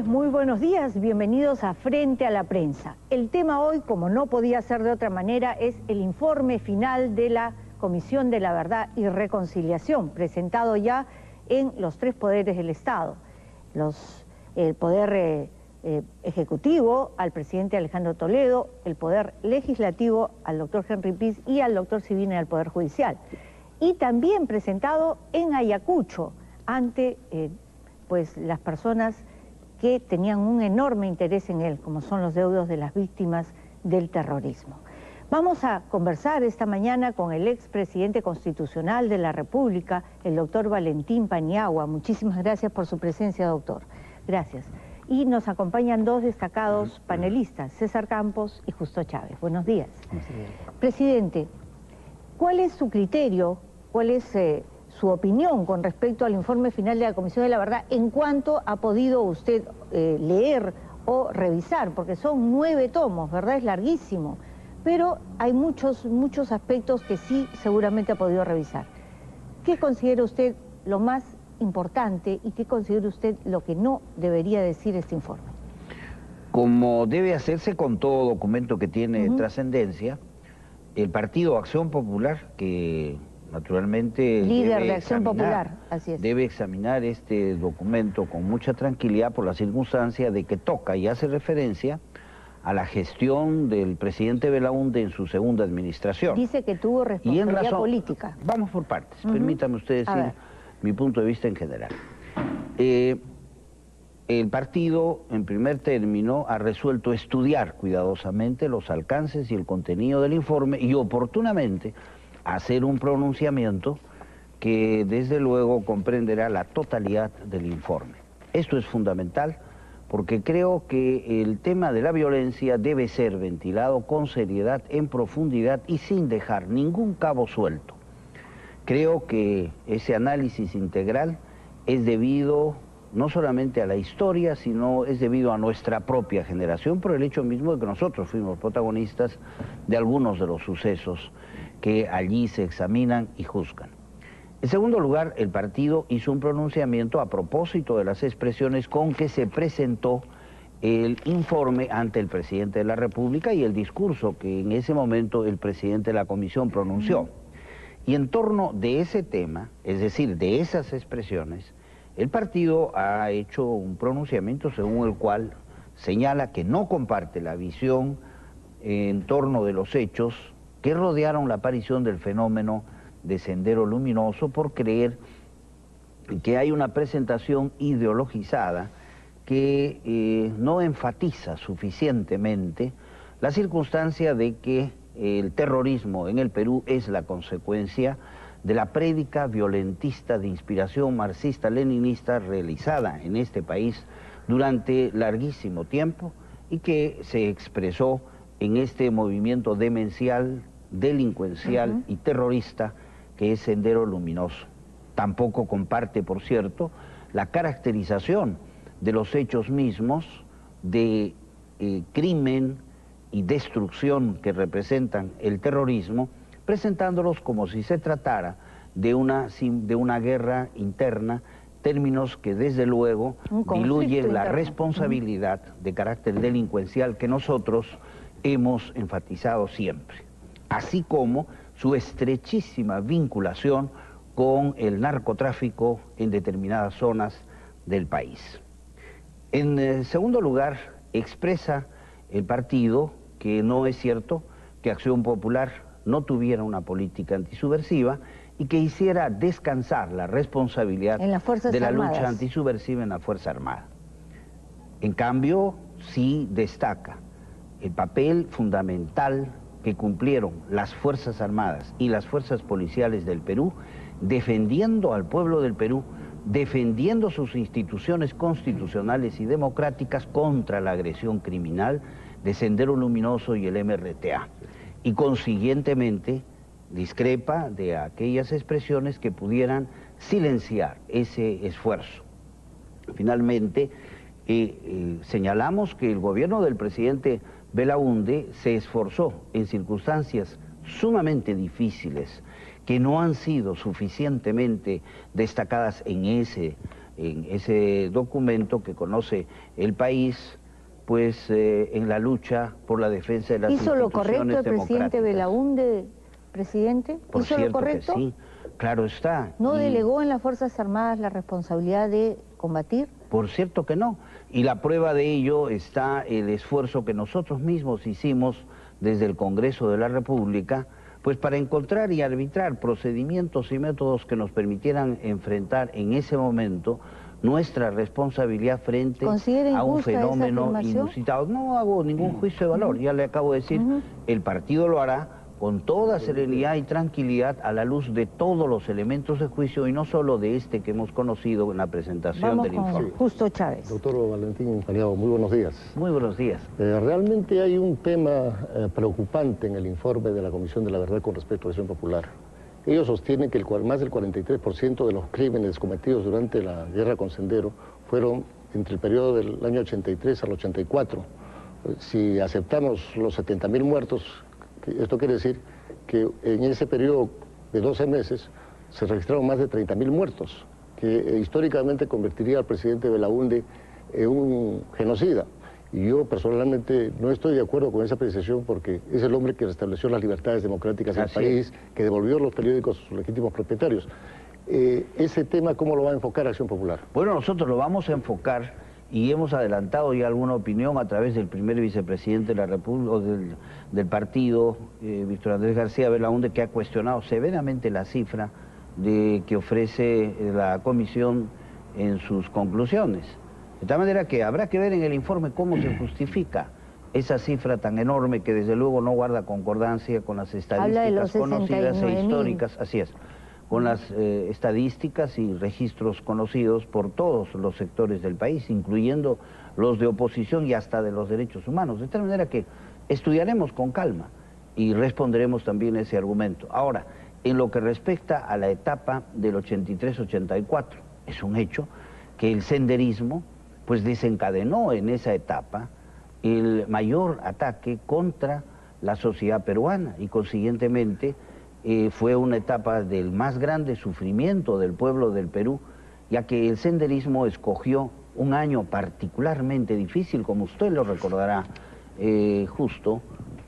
Muy buenos días, bienvenidos a Frente a la Prensa. El tema hoy, como no podía ser de otra manera, es el informe final de la Comisión de la Verdad y Reconciliación, presentado ya en los tres poderes del Estado. El Poder Ejecutivo al presidente Alejandro Toledo, el Poder Legislativo al doctor Henry Piz y al doctor Sibina del Poder Judicial. Y también presentado en Ayacucho ante las personas que tenían un enorme interés en él, como son los deudos de las víctimas del terrorismo. Vamos a conversar esta mañana con el expresidente constitucional de la República, el doctor Valentín Paniagua. Muchísimas gracias por su presencia, doctor. Gracias. Y nos acompañan dos destacados panelistas, César Campos y Justo Chávez. Buenos días. Presidente, ¿cuál es su criterio, cuál es su opinión con respecto al informe final de la Comisión de la Verdad en cuanto ha podido usted leer o revisar? Porque son 9 tomos, ¿verdad? Es larguísimo, pero hay muchos aspectos que sí seguramente ha podido revisar. ¿Qué considera usted lo más importante y qué considera usted lo que no debería decir este informe? Como debe hacerse con todo documento que tiene trascendencia, el Partido Acción Popular, que naturalmente líder de Acción Popular, así es, debe examinar este documento con mucha tranquilidad por la circunstancia de que toca y hace referencia a la gestión del presidente Belaúnde en su segunda administración. Dice que tuvo responsabilidad política. Vamos por partes, permítame usted decir mi punto de vista en general. El partido, en primer término, ha resuelto estudiar cuidadosamente los alcances y el contenido del informe y oportunamente hacer un pronunciamiento que desde luego comprenderá la totalidad del informe. Esto es fundamental porque creo que el tema de la violencia debe ser ventilado con seriedad, en profundidad y sin dejar ningún cabo suelto. Creo que ese análisis integral es debido no solamente a la historia, sino es debido a nuestra propia generación por el hecho mismo de que nosotros fuimos protagonistas de algunos de los sucesos que allí se examinan y juzgan. En segundo lugar, el partido hizo un pronunciamiento a propósito de las expresiones con que se presentó el informe ante el presidente de la República y el discurso que en ese momento el presidente de la Comisión pronunció. Y en torno de ese tema, es decir, de esas expresiones, el partido ha hecho un pronunciamiento según el cual señala que no comparte la visión en torno de los hechos que rodearon la aparición del fenómeno de Sendero Luminoso por creer que hay una presentación ideologizada que no enfatiza suficientemente la circunstancia de que el terrorismo en el Perú es la consecuencia de la prédica violentista de inspiración marxista-leninista realizada en este país durante larguísimo tiempo y que se expresó en este movimiento demencial, delincuencial y terrorista que es Sendero Luminoso. Tampoco comparte, por cierto, la caracterización de los hechos mismos de crimen y destrucción que representan el terrorismo, presentándolos como si se tratara de una guerra interna, términos que desde luego diluyen la responsabilidad de carácter delincuencial que nosotros hemos enfatizado siempre, así como su estrechísima vinculación con el narcotráfico en determinadas zonas del país. En segundo lugar, expresa el partido que no es cierto que Acción Popular no tuviera una política antisubversiva y que hiciera descansar la responsabilidad de la lucha antisubversiva en la Fuerza Armada. En cambio, sí destaca el papel fundamental que cumplieron las Fuerzas Armadas y las Fuerzas Policiales del Perú, defendiendo al pueblo del Perú, defendiendo sus instituciones constitucionales y democráticas contra la agresión criminal de Sendero Luminoso y el MRTA. Y consiguientemente discrepa de aquellas expresiones que pudieran silenciar ese esfuerzo. Finalmente, señalamos que el gobierno del presidente Belaúnde se esforzó en circunstancias sumamente difíciles que no han sido suficientemente destacadas en ese en ese documento que conoce el país, pues en la lucha por la defensa de las instituciones democráticas. ¿Hizo lo correcto el presidente Belaúnde, presidente? Por ¿Hizo lo correcto? que sí, claro está. ¿No delegó en las Fuerzas Armadas la responsabilidad de combatir? Por cierto que no. Y la prueba de ello está el esfuerzo que nosotros mismos hicimos desde el Congreso de la República, pues para encontrar y arbitrar procedimientos y métodos que nos permitieran enfrentar en ese momento nuestra responsabilidad frente a un fenómeno inusitado. No hago ningún juicio de valor, ya le acabo de decir, el partido lo hará con toda serenidad y tranquilidad a la luz de todos los elementos de juicio y no solo de este que hemos conocido en la presentación del informe. Justo Chávez. Doctor Valentín Paniagua, muy buenos días. Muy buenos días. Realmente hay un tema preocupante en el informe de la Comisión de la Verdad con respecto a Acción Popular. Ellos sostienen que más del 43% de los crímenes cometidos durante la guerra con Sendero fueron entre el periodo del año 83 al 84. Si aceptamos los 70.000 muertos, esto quiere decir que en ese periodo de 12 meses se registraron más de 30.000 muertos, que históricamente convertiría al presidente Belaúnde en un genocida. Y yo personalmente no estoy de acuerdo con esa apreciación porque es el hombre que restableció las libertades democráticas en el país, que devolvió los periódicos a sus legítimos propietarios. Ese tema, ¿cómo lo va a enfocar Acción Popular? Bueno, nosotros lo vamos a enfocar y hemos adelantado ya alguna opinión a través del primer vicepresidente de la República, o del partido, Víctor Andrés García Belaúnde, que ha cuestionado severamente la cifra que ofrece la comisión en sus conclusiones. De tal manera que habrá que ver en el informe cómo se justifica esa cifra tan enorme que desde luego no guarda concordancia con las estadísticas conocidas e históricas, así es, con las estadísticas y registros conocidos por todos los sectores del país, incluyendo los de oposición y hasta de los derechos humanos. De tal manera que estudiaremos con calma y responderemos también ese argumento. Ahora, en lo que respecta a la etapa del 83-84, es un hecho que el senderismo pues desencadenó en esa etapa el mayor ataque contra la sociedad peruana y consiguientemente fue una etapa del más grande sufrimiento del pueblo del Perú, ya que el senderismo escogió un año particularmente difícil, como usted lo recordará justo,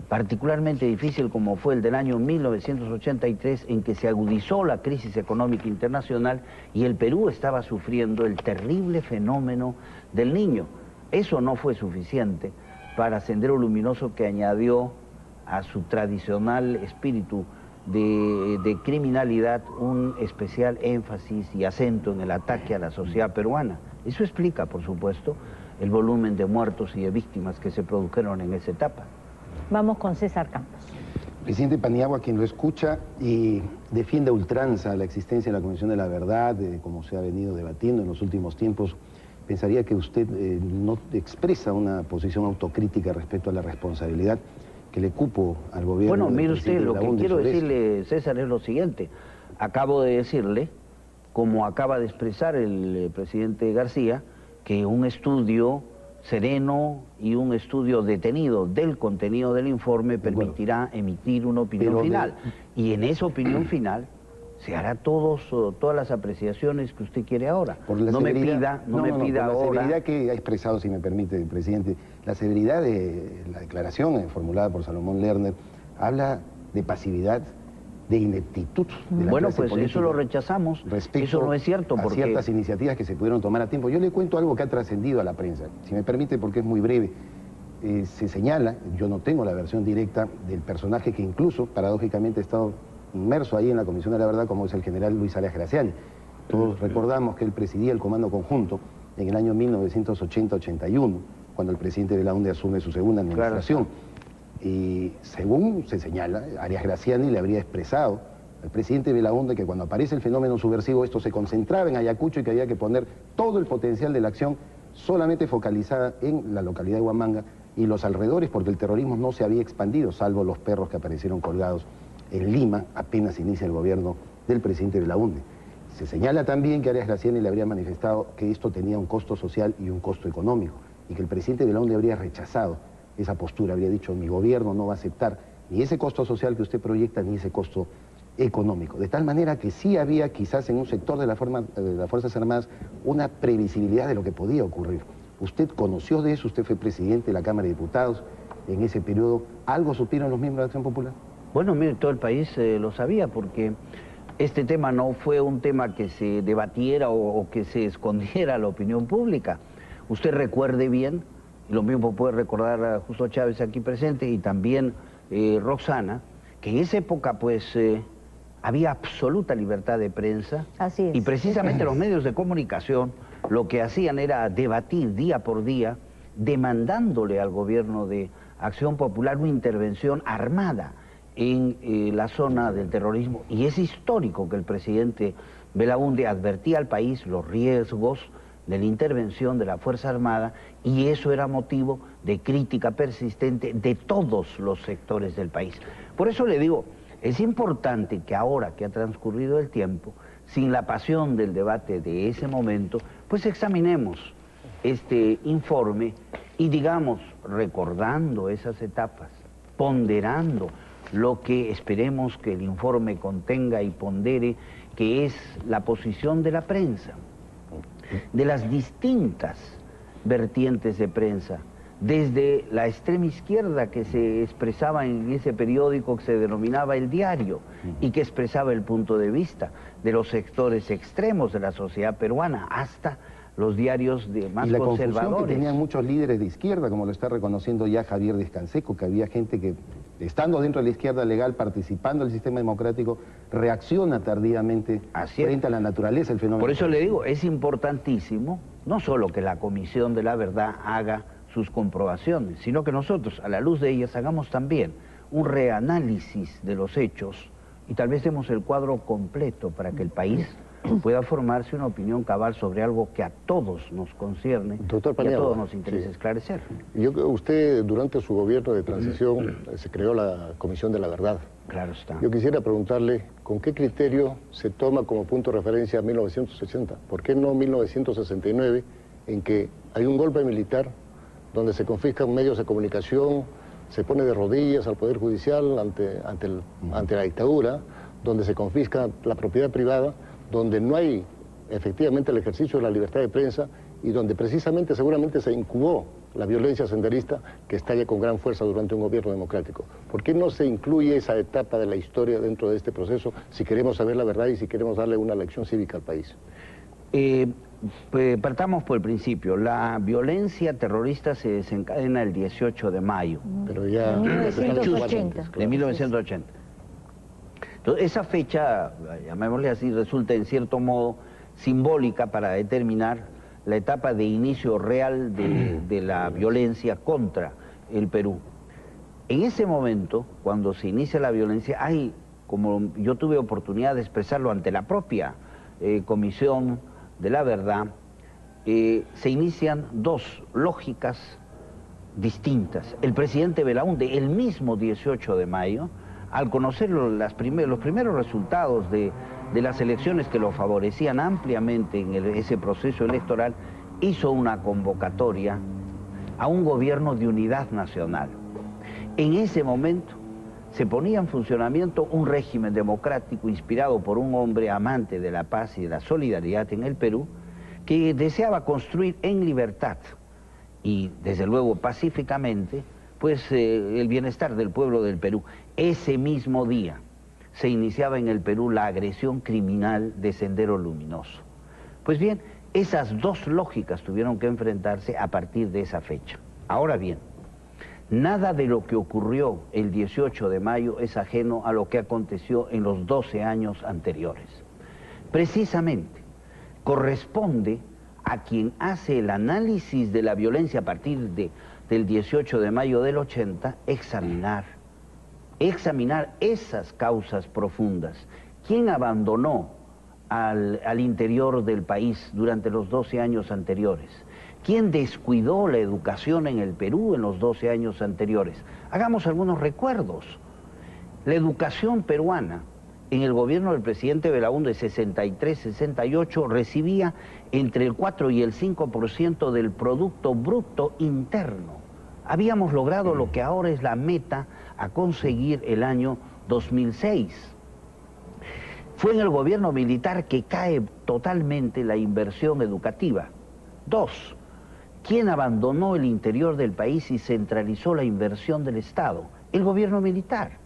particularmente difícil como fue el del año 1983, en que se agudizó la crisis económica internacional y el Perú estaba sufriendo el terrible fenómeno del Niño. Eso no fue suficiente para Sendero Luminoso, que añadió a su tradicional espíritu de criminalidad un especial énfasis y acento en el ataque a la sociedad peruana. Eso explica, por supuesto, el volumen de muertos y de víctimas que se produjeron en esa etapa. Vamos con César Campos. Presidente Paniagua, quien lo escucha y defiende a ultranza la existencia de la Comisión de la Verdad, como se ha venido debatiendo en los últimos tiempos, pensaría que usted no expresa una posición autocrítica respecto a la responsabilidad que le cupo al gobierno. Bueno, mire usted, lo que quiero decirle, César, es lo siguiente. Acabo de decirle, como acaba de expresar el presidente García, que un estudio sereno y un estudio detenido del contenido del informe permitirá emitir una opinión final. Y en esa opinión final se hará todas las apreciaciones que usted quiere ahora. No me pida ahora. La severidad que ha expresado, si me permite, presidente, la severidad de la declaración formulada por Salomón Lerner habla de pasividad, de ineptitud de la bueno, clase pues política. eso lo rechazamos. Eso no es cierto, a porque ciertas iniciativas que se pudieron tomar a tiempo. Yo le cuento algo que ha trascendido a la prensa, si me permite, porque es muy breve. Se señala, yo no tengo la versión directa del personaje que incluso, paradójicamente, ha estado inmerso ahí en la Comisión de la Verdad, como es el general Luis Arias Graciani. Todos recordamos que él presidía el Comando Conjunto en el año 1980-81, cuando el presidente Belaúnde asume su segunda administración. Y según se señala, Arias Graciani le habría expresado al presidente Belaúnde que cuando aparece el fenómeno subversivo, esto se concentraba en Ayacucho y que había que poner todo el potencial de la acción solamente focalizada en la localidad de Huamanga y los alrededores, porque el terrorismo no se había expandido, salvo los perros que aparecieron colgados en Lima apenas inicia el gobierno del presidente Belaúnde. Se señala también que Arias Graciani le habría manifestado que esto tenía un costo social y un costo económico, y que el presidente Belaúnde habría rechazado esa postura, habría dicho: mi gobierno no va a aceptar ni ese costo social que usted proyecta, ni ese costo económico, de tal manera que sí había quizás en un sector de las Fuerzas Armadas una previsibilidad de lo que podía ocurrir. Usted conoció de eso, usted fue presidente de la Cámara de Diputados en ese periodo. ¿Algo supieron los miembros de Acción Popular? Bueno, mire, todo el país lo sabía, porque este tema no fue un tema que se debatiera o que se escondiera a la opinión pública. Usted recuerde bien, y lo mismo puede recordar a Justo Chávez aquí presente y también Roxana, que en esa época pues había absoluta libertad de prensa. Así es. Y precisamente los medios de comunicación lo que hacían era debatir día por día, demandándole al gobierno de Acción Popular una intervención armada en la zona del terrorismo. Y es histórico que el presidente Belaúnde advertía al país los riesgos de la intervención de la Fuerza Armada, y eso era motivo de crítica persistente de todos los sectores del país. Por eso le digo, es importante que ahora que ha transcurrido el tiempo, sin la pasión del debate de ese momento, pues examinemos este informe y digamos, recordando esas etapas, ponderando lo que esperemos que el informe contenga y pondere, que es la posición de la prensa, de las distintas vertientes de prensa, desde la extrema izquierda que se expresaba en ese periódico que se denominaba El Diario y que expresaba el punto de vista de los sectores extremos de la sociedad peruana, hasta los diarios más y la conservadores. Confusión que tenían muchos líderes de izquierda, como lo está reconociendo ya Javier Descanseco, que había gente que, estando dentro de la izquierda legal, participando del sistema democrático, reacciona tardíamente frente a la naturaleza del fenómeno. Por eso le digo, es importantísimo, no solo que la Comisión de la Verdad haga sus comprobaciones, sino que nosotros, a la luz de ellas, hagamos también un reanálisis de los hechos y tal vez demos el cuadro completo para que el país pueda formarse una opinión cabal sobre algo que a todos nos concierne. Doctor Paniagua, y a todos nos interesa esclarecer. Usted, durante su gobierno de transición, se creó la Comisión de la Verdad. Claro está. Yo quisiera preguntarle, ¿con qué criterio se toma como punto de referencia 1980? ¿Por qué no 1969, en que hay un golpe militar donde se confiscan medios de comunicación, se pone de rodillas al Poder Judicial ante la dictadura, donde se confisca la propiedad privada, donde no hay efectivamente el ejercicio de la libertad de prensa y donde precisamente seguramente se incubó la violencia senderista que estalla con gran fuerza durante un gobierno democrático? ¿Por qué no se incluye esa etapa de la historia dentro de este proceso si queremos saber la verdad y si queremos darle una lección cívica al país? Partamos por el principio. La violencia terrorista se desencadena el 18 de mayo. Pero ya... De 1980. De 1980. Entonces, esa fecha, llamémosle así, resulta en cierto modo simbólica para determinar la etapa de inicio real de la violencia contra el Perú. En ese momento, cuando se inicia la violencia, hay, como yo tuve oportunidad de expresarlo ante la propia Comisión de la Verdad, se inician dos lógicas distintas. El presidente Belaúnde, el mismo 18 de mayo, al conocer los primeros resultados de las elecciones que lo favorecían ampliamente en ese proceso electoral, hizo una convocatoria a un gobierno de unidad nacional. En ese momento se ponía en funcionamiento un régimen democrático inspirado por un hombre amante de la paz y de la solidaridad en el Perú, que deseaba construir en libertad y desde luego pacíficamente pues el bienestar del pueblo del Perú. Ese mismo día se iniciaba en el Perú la agresión criminal de Sendero Luminoso. Pues bien, esas dos lógicas tuvieron que enfrentarse a partir de esa fecha. Ahora bien, nada de lo que ocurrió el 18 de mayo es ajeno a lo que aconteció en los 12 años anteriores. Precisamente, corresponde a quien hace el análisis de la violencia a partir del 18 de mayo del 80, examinar esas causas profundas. ¿Quién abandonó al interior del país durante los 12 años anteriores? ¿Quién descuidó la educación en el Perú en los 12 años anteriores? Hagamos algunos recuerdos. La educación peruana en el gobierno del presidente Belaúnde 63-68 recibía entre el 4 y el 5% del Producto Bruto Interno. Habíamos logrado lo que ahora es la meta a conseguir el año 2006. Fue en el gobierno militar que cae totalmente la inversión educativa. 2. ¿Quién abandonó el interior del país y centralizó la inversión del Estado? El gobierno militar.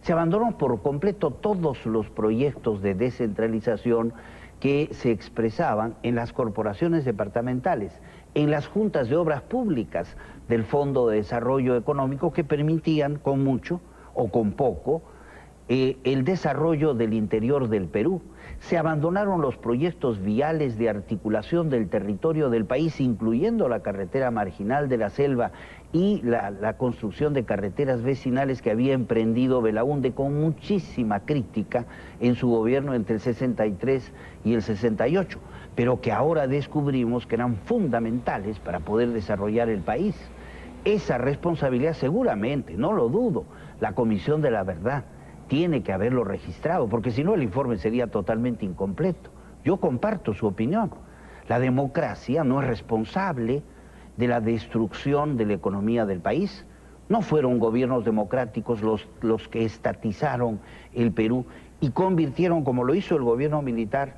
Se abandonó por completo todos los proyectos de descentralización que se expresaban en las corporaciones departamentales, en las juntas de obras públicas del Fondo de Desarrollo Económico, que permitían con mucho o con poco el desarrollo del interior del Perú. Se abandonaron los proyectos viales de articulación del territorio del país, incluyendo la carretera marginal de la selva y la construcción de carreteras vecinales que había emprendido Belaúnde con muchísima crítica en su gobierno entre el 63 y el 68, pero que ahora descubrimos que eran fundamentales para poder desarrollar el país. Esa responsabilidad seguramente, no lo dudo, la Comisión de la Verdad tiene que haberlo registrado, porque si no el informe sería totalmente incompleto. Yo comparto su opinión. La democracia no es responsable de la destrucción de la economía del país. No fueron gobiernos democráticos los que estatizaron el Perú y convirtieron, como lo hizo el gobierno militar,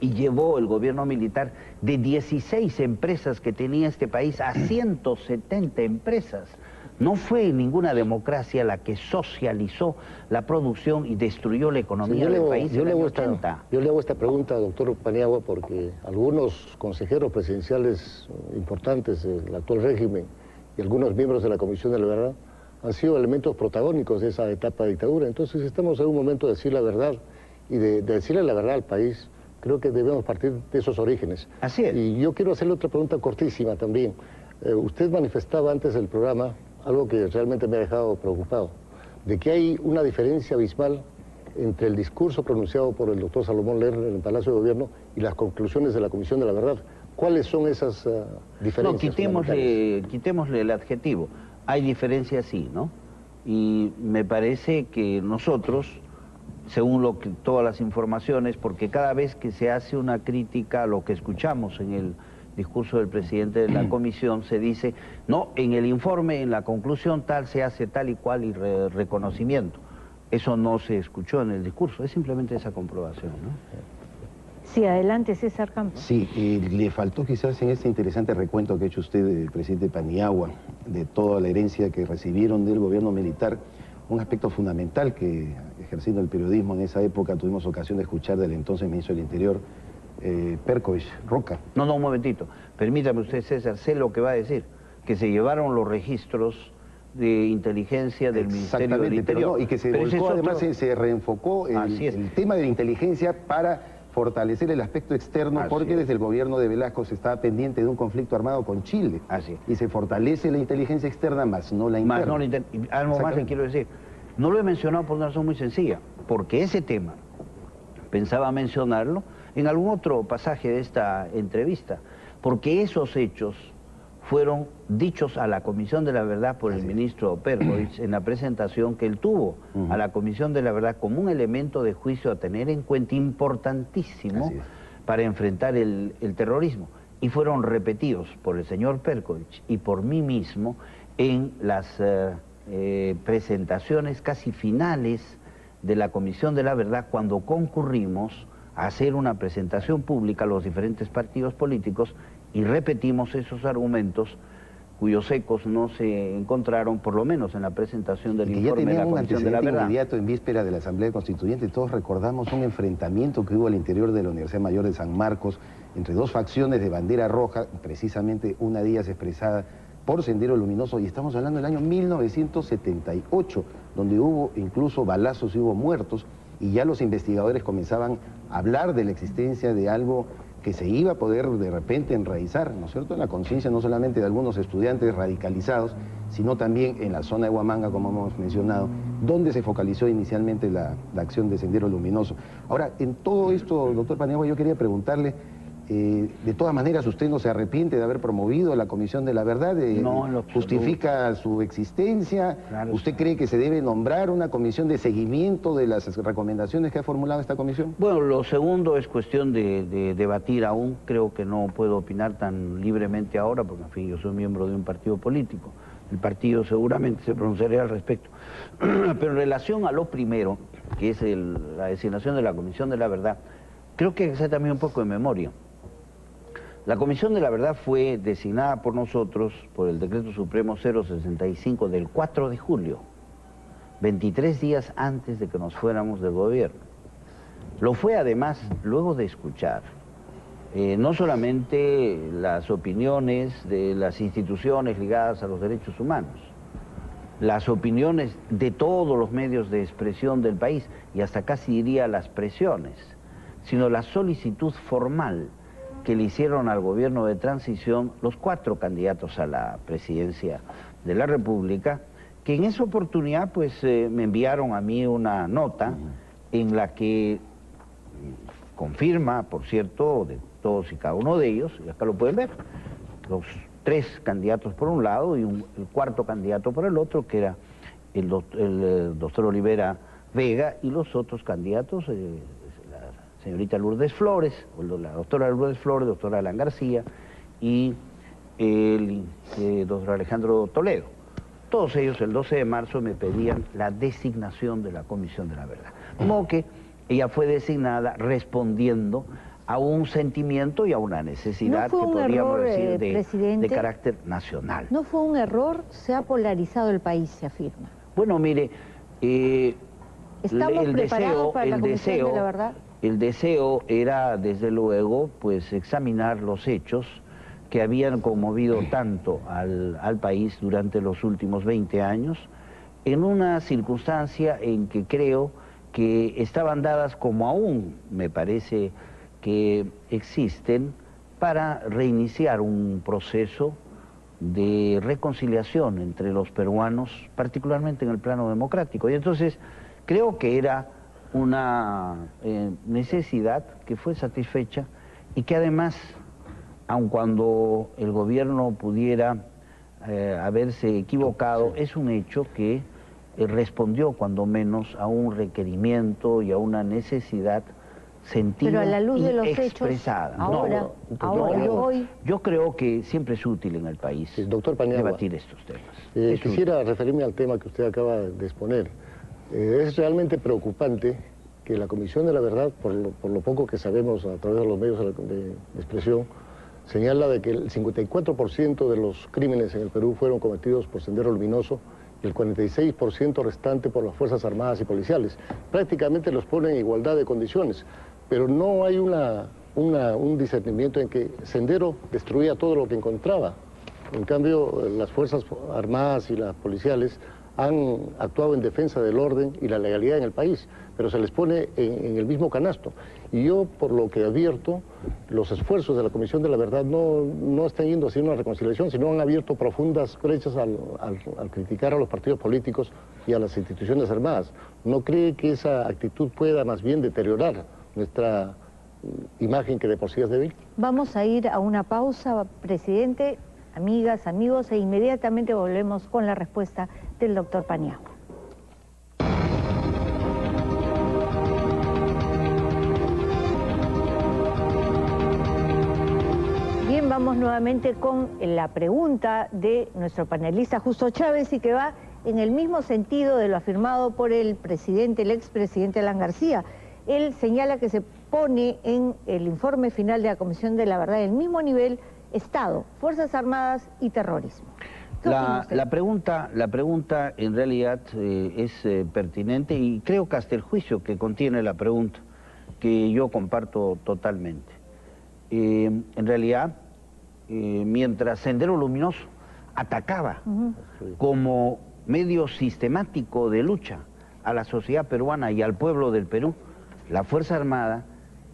y llevó el gobierno militar de 16 empresas que tenía este país a 170 empresas. No fue ninguna democracia la que socializó la producción y destruyó la economía del país en el año 80. Yo le hago esta pregunta, doctor Paniagua, porque algunos consejeros presidenciales importantes del actual régimen y algunos miembros de la Comisión de la Verdad han sido elementos protagónicos de esa etapa de dictadura. Entonces estamos en un momento de decir la verdad y de decirle la verdad al país. Creo que debemos partir de esos orígenes. Así es. Y yo quiero hacerle otra pregunta cortísima también. Usted manifestaba antes del programa algo que realmente me ha dejado preocupado, de que hay una diferencia abismal entre el discurso pronunciado por el doctor Salomón Lerner en el Palacio de Gobierno y las conclusiones de la Comisión de la Verdad. ¿Cuáles son esas diferencias? No, quitémosle el adjetivo. Hay diferencias, sí, ¿no? Y me parece que nosotros, según todas las informaciones, porque cada vez que se hace una crítica a lo que escuchamos en el discurso del presidente de la comisión, se dice, no, en el informe, en la conclusión tal, se hace tal y cual y reconocimiento. Eso no se escuchó en el discurso, es simplemente esa comprobación, ¿no? Sí, adelante, César Campos. Sí, le faltó quizás en este interesante recuento que ha hecho usted, presidente Paniagua, de toda la herencia que recibieron del gobierno militar, un aspecto fundamental que, ejerciendo el periodismo en esa época, tuvimos ocasión de escuchar del entonces ministro del Interior, Perkovich Roca. No, un momentito. Permítame usted, César, sé lo que va a decir, que se llevaron los registros de inteligencia del Ministerio del Interior. Pero no, y que se volcó, además se reenfocó el tema de la inteligencia para fortalecer el aspecto externo, porque desde el gobierno de Velasco se estaba pendiente de un conflicto armado con Chile. Así es. Y se fortalece la inteligencia externa, más no la interna. Algo más le quiero decir. No lo he mencionado por una razón muy sencilla, porque ese tema pensaba mencionarlo en algún otro pasaje de esta entrevista, porque esos hechos fueron dichos a la Comisión de la Verdad por el ministro Perkovich en la presentación que él tuvo a la Comisión de la Verdad como un elemento de juicio a tener en cuenta importantísimo para enfrentar el terrorismo. Y fueron repetidos por el señor Perkovich y por mí mismo en las presentaciones casi finales de la Comisión de la Verdad, cuando concurrimos a hacer una presentación pública a los diferentes partidos políticos y repetimos esos argumentos cuyos ecos no se encontraron, por lo menos en la presentación del informe de la Comisión de la Verdad. Inmediato en víspera de la Asamblea Constituyente, todos recordamos un enfrentamiento que hubo al interior de la Universidad Mayor de San Marcos entre dos facciones de bandera roja, precisamente una de ellas expresada por Sendero Luminoso, y estamos hablando del año 1978, donde hubo incluso balazos y hubo muertos, y ya los investigadores comenzaban a hablar de la existencia de algo que se iba a poder de repente enraizar, ¿no es cierto?, en la conciencia no solamente de algunos estudiantes radicalizados, sino también en la zona de Huamanga, como hemos mencionado, donde se focalizó inicialmente la acción de Sendero Luminoso. Ahora, en todo esto, doctor Paniagua, yo quería preguntarle, de todas maneras, ¿usted no se arrepiente de haber promovido la Comisión de la Verdad? No, ¿Justifica su existencia? Claro. ¿Usted cree que se debe nombrar una comisión de seguimiento de las recomendaciones que ha formulado esta comisión? Bueno, lo segundo es cuestión de debatir aún. Creo que no puedo opinar tan libremente ahora, porque en fin, yo soy miembro de un partido político. El partido seguramente se pronunciará al respecto. Pero en relación a lo primero, que es la designación de la Comisión de la Verdad, creo que hay que hacer también un poco de memoria. La Comisión de la Verdad fue designada por nosotros por el Decreto Supremo 065 del 4 de julio, 23 días antes de que nos fuéramos del gobierno. Lo fue además luego de escuchar no solamente las opiniones de las instituciones ligadas a los derechos humanos, las opiniones de todos los medios de expresión del país, y hasta casi diría las presiones, sino la solicitud formal que le hicieron al gobierno de transición los 4 candidatos a la presidencia de la República, que en esa oportunidad pues me enviaron a mí una nota en la que confirma, por cierto, de todos y cada uno de ellos, y acá lo pueden ver, los 3 candidatos por un lado y el 4.º candidato por el otro, que era el doctor Olivera Vega, y los otros candidatos, la señorita Lourdes Flores, o la doctora Lourdes Flores, doctora Alan García, y el doctor Alejandro Toledo. Todos ellos el 12 de marzo me pedían la designación de la Comisión de la Verdad. Como que ella fue designada respondiendo a un sentimiento y a una necesidad que podríamos decir de carácter nacional. ¿No fue un error? Se ha polarizado el país, se afirma. Bueno, mire, ¿estamos preparados para la Comisión de la Verdad? El deseo era, desde luego, pues examinar los hechos que habían conmovido tanto al país durante los últimos 20 años, en una circunstancia en que creo que estaban dadas, como aún me parece que existen, para reiniciar un proceso de reconciliación entre los peruanos, particularmente en el plano democrático. Y entonces creo que era una necesidad que fue satisfecha y que además, aun cuando el gobierno pudiera haberse equivocado, es un hecho que respondió cuando menos a un requerimiento y a una necesidad sentida. Pero a la luz de los expresada. Hechos, hoy... Yo creo que siempre es útil en el país doctor Paniagua, debatir estos temas. Quisiera referirme al tema que usted acaba de exponer. Es realmente preocupante que la Comisión de la Verdad, por lo poco que sabemos a través de los medios de expresión, señala de que el 54% de los crímenes en el Perú fueron cometidos por Sendero Luminoso y el 46% restante por las Fuerzas Armadas y Policiales. Prácticamente los pone en igualdad de condiciones, pero no hay un discernimiento en que Sendero destruía todo lo que encontraba. En cambio, las Fuerzas Armadas y las policiales han actuado en defensa del orden y la legalidad en el país, pero se les pone en el mismo canasto. Y yo, por lo que advierto, los esfuerzos de la Comisión de la Verdad no están yendo hacia una reconciliación, sino han abierto profundas brechas al criticar a los partidos políticos y a las instituciones armadas. ¿No cree que esa actitud pueda más bien deteriorar nuestra imagen, que de por sí es débil? Vamos a ir a una pausa, presidente, amigas, amigos, e inmediatamente volvemos con la respuesta del doctor Paniagua. Bien, vamos nuevamente con la pregunta de nuestro panelista Justo Chávez, y que va en el mismo sentido de lo afirmado por el expresidente Alan García. Él señala que se pone en el informe final de la Comisión de la Verdad el mismo nivel Estado, Fuerzas Armadas y terrorismo. La pregunta en realidad es pertinente, y creo que hasta el juicio que contiene la pregunta, que yo comparto totalmente. En realidad, mientras Sendero Luminoso atacaba como medio sistemático de lucha a la sociedad peruana y al pueblo del Perú, la Fuerza Armada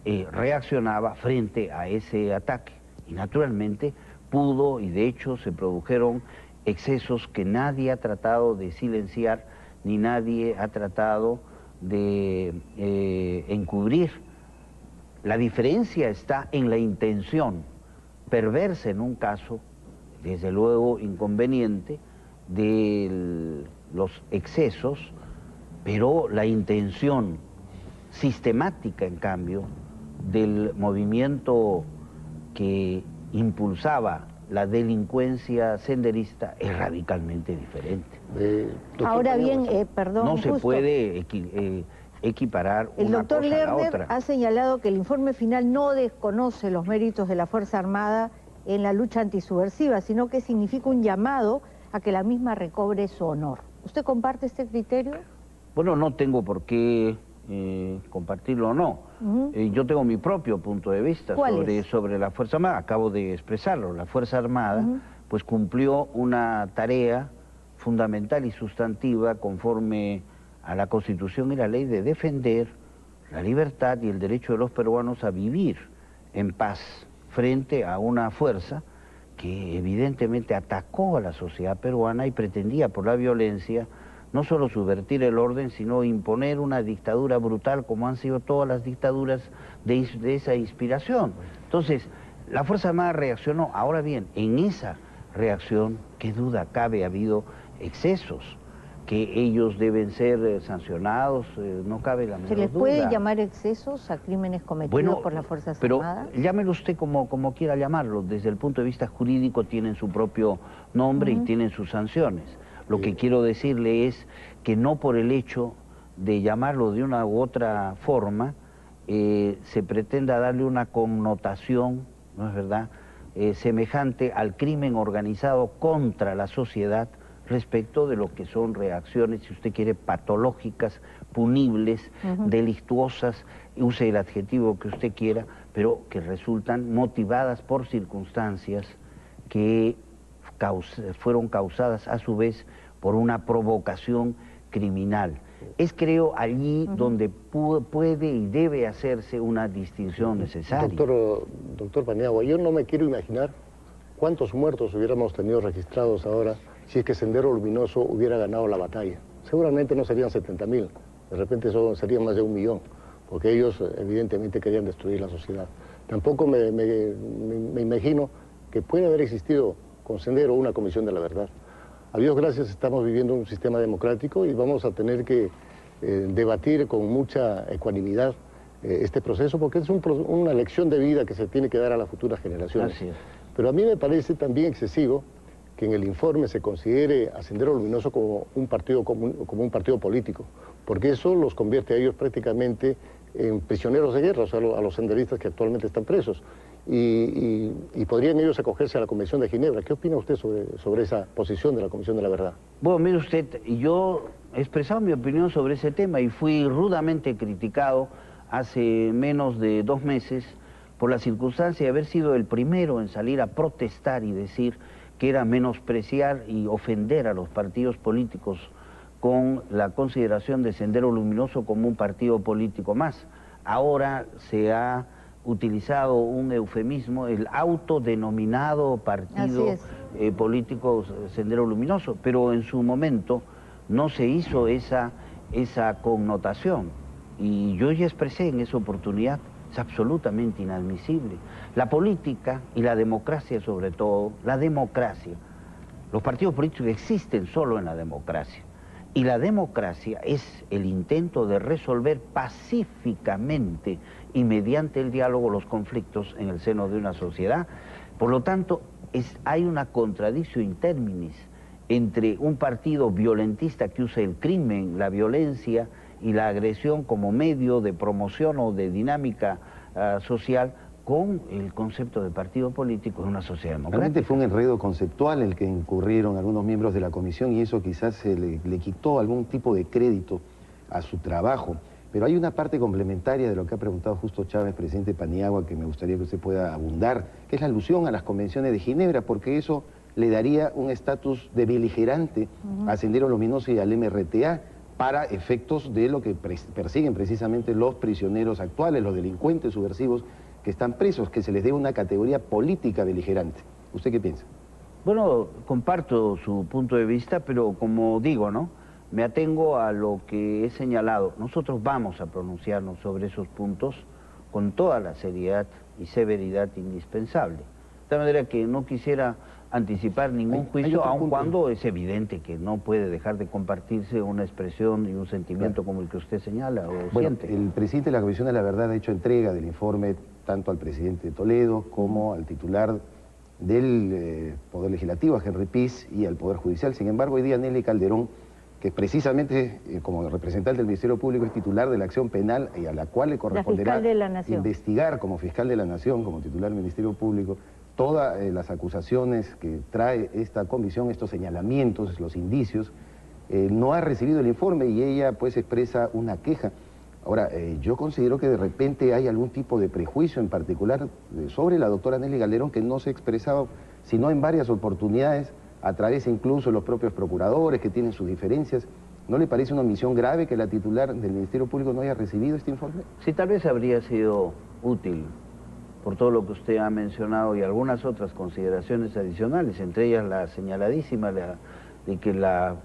reaccionaba frente a ese ataque. Y naturalmente pudo, y de hecho se produjeron excesos que nadie ha tratado de silenciar, ni nadie ha tratado de encubrir. La diferencia está en la intención perversa, en un caso, desde luego inconveniente, de los excesos, pero la intención sistemática, en cambio, del movimiento que impulsaba la delincuencia senderista es radicalmente diferente. Ahora bien, perdón, no se puede equiparar El una doctor cosa a la Lerner otra. ha señalado que el informe final no desconoce los méritos de la Fuerza Armada en la lucha antisubversiva, sino que significa un llamado a que la misma recobre su honor. ¿Usted comparte este criterio? Bueno, no tengo por qué compartirlo o no. Yo tengo mi propio punto de vista sobre la Fuerza Armada, acabo de expresarlo. La Fuerza Armada pues cumplió una tarea fundamental y sustantiva conforme a la Constitución y la ley de defender la libertad y el derecho de los peruanos a vivir en paz frente a una fuerza que evidentemente atacó a la sociedad peruana y pretendía por la violencia no solo subvertir el orden, sino imponer una dictadura brutal como han sido todas las dictaduras de esa inspiración. Entonces, la Fuerza Armada reaccionó. Ahora bien, en esa reacción, qué duda cabe, ha habido excesos, que ellos deben ser sancionados, no cabe la menor duda. ¿Se les puede llamar excesos a crímenes cometidos por las Fuerzas Armadas? Pero llámelo usted como quiera llamarlo, desde el punto de vista jurídico tienen su propio nombre y tienen sus sanciones. Lo que quiero decirle es que no por el hecho de llamarlo de una u otra forma, se pretenda darle una connotación, ¿no es verdad?, semejante al crimen organizado contra la sociedad respecto de lo que son reacciones, si usted quiere, patológicas, punibles, delictuosas, use el adjetivo que usted quiera, pero que resultan motivadas por circunstancias que fueron causadas a su vez por una provocación criminal. Es, creo, allí donde puede y debe hacerse una distinción necesaria. Doctor Paniagua, yo no me quiero imaginar cuántos muertos hubiéramos tenido registrados ahora si es que Sendero Luminoso hubiera ganado la batalla. Seguramente no serían 70.000, de repente serían más de 1 millón, porque ellos evidentemente querían destruir la sociedad. Tampoco me imagino que puede haber existido con Sendero una comisión de la verdad. A Dios gracias estamos viviendo un sistema democrático y vamos a tener que debatir con mucha ecuanimidad este proceso, porque es una lección de vida que se tiene que dar a las futuras generaciones. Así es. Pero a mí me parece también excesivo que en el informe se considere a Sendero Luminoso como un partido político, porque eso los convierte a ellos prácticamente en prisioneros de guerra, o sea, a los senderistas que actualmente están presos. Y podrían ellos acogerse a la Convención de Ginebra. ¿Qué opina usted sobre esa posición de la Comisión de la Verdad? Bueno, mire usted, yo he expresado mi opinión sobre ese tema y fui rudamente criticado hace menos de 2 meses por la circunstancia de haber sido el primero en salir a protestar y decir que era menospreciar y ofender a los partidos políticos con la consideración de Sendero Luminoso como un partido político más. Ahora se ha utilizado un eufemismo, el autodenominado partido político Sendero Luminoso, pero en su momento no se hizo esa connotación. Y yo ya expresé en esa oportunidad, es absolutamente inadmisible. La política y la democracia sobre todo, la democracia, los partidos políticos existen solo en la democracia. Y la democracia es el intento de resolver pacíficamente y mediante el diálogo los conflictos en el seno de una sociedad. Por lo tanto, hay una contradicción in terminis entre un partido violentista que usa el crimen, la violencia y la agresión como medio de promoción o de dinámica social, con el concepto de partido político en una sociedad democrática. Realmente fue un enredo conceptual el que incurrieron algunos miembros de la comisión y eso quizás le quitó algún tipo de crédito a su trabajo. Pero hay una parte complementaria de lo que ha preguntado Justo Chávez, presidente Paniagua, que me gustaría que usted pueda abundar, que es la alusión a las convenciones de Ginebra, porque eso le daría un estatus de beligerante a Sendero Luminoso y al MRTA para efectos de lo que persiguen precisamente los prisioneros actuales, los delincuentes subversivos que están presos, que se les dé una categoría política beligerante. ¿Usted qué piensa? Bueno, comparto su punto de vista, pero como digo, ¿no?, me atengo a lo que he señalado. Nosotros vamos a pronunciarnos sobre esos puntos con toda la seriedad y severidad indispensable. De tal manera que no quisiera anticipar ningún juicio, aun cuando es evidente que no puede dejar de compartirse una expresión y un sentimiento como el que usted señala o siente. El presidente de la Comisión de la Verdad ha hecho entrega del informe tanto al presidente Toledo como al titular del Poder Legislativo, a Henry Piz, y al Poder Judicial. Sin embargo, hoy día Nelly Calderón que precisamente como representante del Ministerio Público es titular de la acción penal y a la cual le corresponderá investigar como fiscal de la Nación, como titular del Ministerio Público, todas las acusaciones que trae esta comisión, estos señalamientos, los indicios. No ha recibido el informe y ella pues expresa una queja. Ahora, yo considero que de repente hay algún tipo de prejuicio en particular sobre la doctora Nelly Galderón que no se ha expresado, sino en varias oportunidades, a través incluso de los propios procuradores que tienen sus diferencias. ¿No le parece una omisión grave que la titular del Ministerio Público no haya recibido este informe? Sí, tal vez habría sido útil por todo lo que usted ha mencionado y algunas otras consideraciones adicionales, entre ellas la señaladísima de que la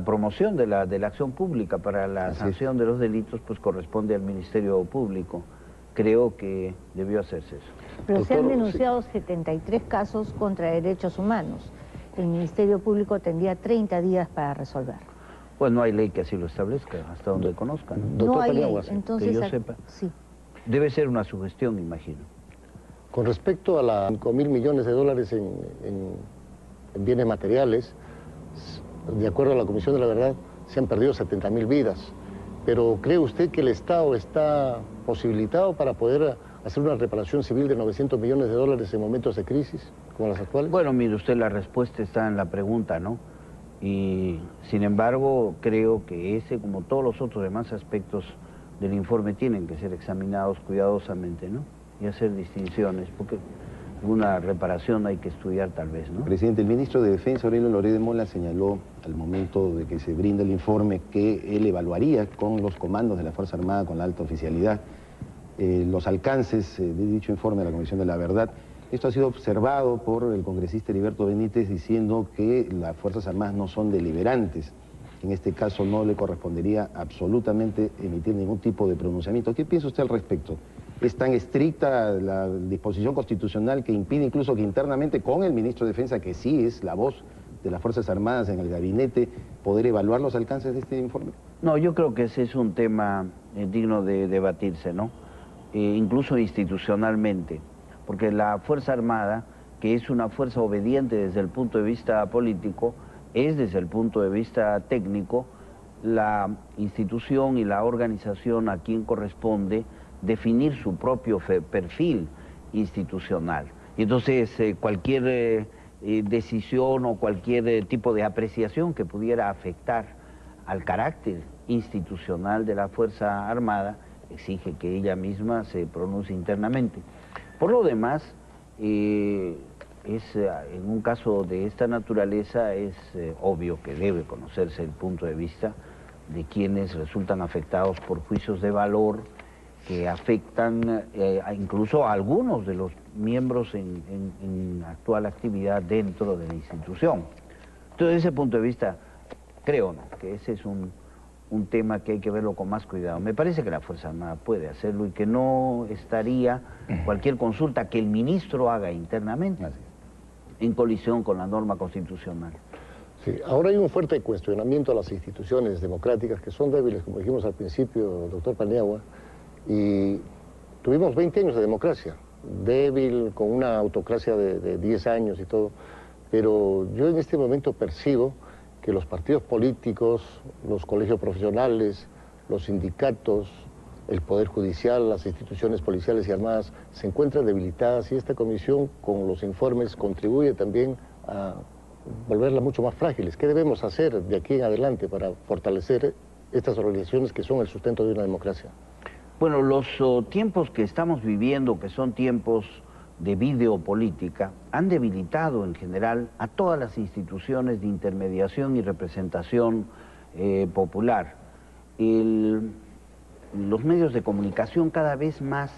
promoción de la acción pública para la sanción de los delitos pues corresponde al Ministerio Público. Creo que debió hacerse eso. Pero se han denunciado 73 casos contra derechos humanos. El Ministerio Público tendría 30 días para resolver. Pues no hay ley que así lo establezca, hasta donde conozcan. No hay ley, entonces... Que yo sepa. Sí. Debe ser una sugestión, imagino. Con respecto a los 5.000 millones de dólares en bienes materiales, de acuerdo a la Comisión de la Verdad, se han perdido 70.000 vidas. Pero ¿cree usted que el Estado está posibilitado para poder hacer una reparación civil de 900 millones de dólares en momentos de crisis como las actuales? Bueno, mire usted, la respuesta está en la pregunta, ¿no? Y sin embargo, creo que ese, como todos los otros demás aspectos del informe, tienen que ser examinados cuidadosamente, ¿no? Y hacer distinciones, porque alguna reparación hay que estudiar tal vez, ¿no? Presidente, el ministro de Defensa, Aurelio Loret de Mola, señaló al momento de que se brinda el informe que él evaluaría con los comandos de la Fuerza Armada, con la alta oficialidad, los alcances de dicho informe de la Comisión de la Verdad. Esto ha sido observado por el congresista Heriberto Benítez diciendo que las Fuerzas Armadas no son deliberantes. En este caso no le correspondería absolutamente emitir ningún tipo de pronunciamiento. ¿Qué piensa usted al respecto? ¿Es tan estricta la disposición constitucional que impide incluso que internamente con el ministro de Defensa, que sí es la voz de las Fuerzas Armadas en el gabinete, poder evaluar los alcances de este informe? No, yo creo que ese es un tema digno de debatirse, ¿no? Incluso institucionalmente, porque la Fuerza Armada, que es una fuerza obediente desde el punto de vista político, es desde el punto de vista técnico la institución y la organización a quien corresponde definir su propio perfil institucional. Y entonces cualquier decisión o cualquier tipo de apreciación que pudiera afectar al carácter institucional de la Fuerza Armada exige que ella misma se pronuncie internamente. Por lo demás, en un caso de esta naturaleza es obvio que debe conocerse el punto de vista de quienes resultan afectados por juicios de valor que afectan incluso a algunos de los miembros en actual actividad dentro de la institución. Entonces, desde ese punto de vista, creo que ese es un tema que hay que verlo con más cuidado. Me parece que la Fuerza Armada puede hacerlo y que no estaría cualquier consulta que el ministro haga internamente en colisión con la norma constitucional. Sí, ahora hay un fuerte cuestionamiento a las instituciones democráticas que son débiles, como dijimos al principio, doctor Paniagua, y tuvimos 20 años de democracia, débil, con una autocracia de 10 años y todo, pero yo en este momento percibo que los partidos políticos, los colegios profesionales, los sindicatos, el Poder Judicial, las instituciones policiales y armadas se encuentran debilitadas y esta comisión con los informes contribuye también a volverlas mucho más frágiles. ¿Qué debemos hacer de aquí en adelante para fortalecer estas organizaciones que son el sustento de una democracia? Bueno, los tiempos que estamos viviendo, que son tiempos de videopolítica, han debilitado en general a todas las instituciones de intermediación y representación popular. Los medios de comunicación cada vez más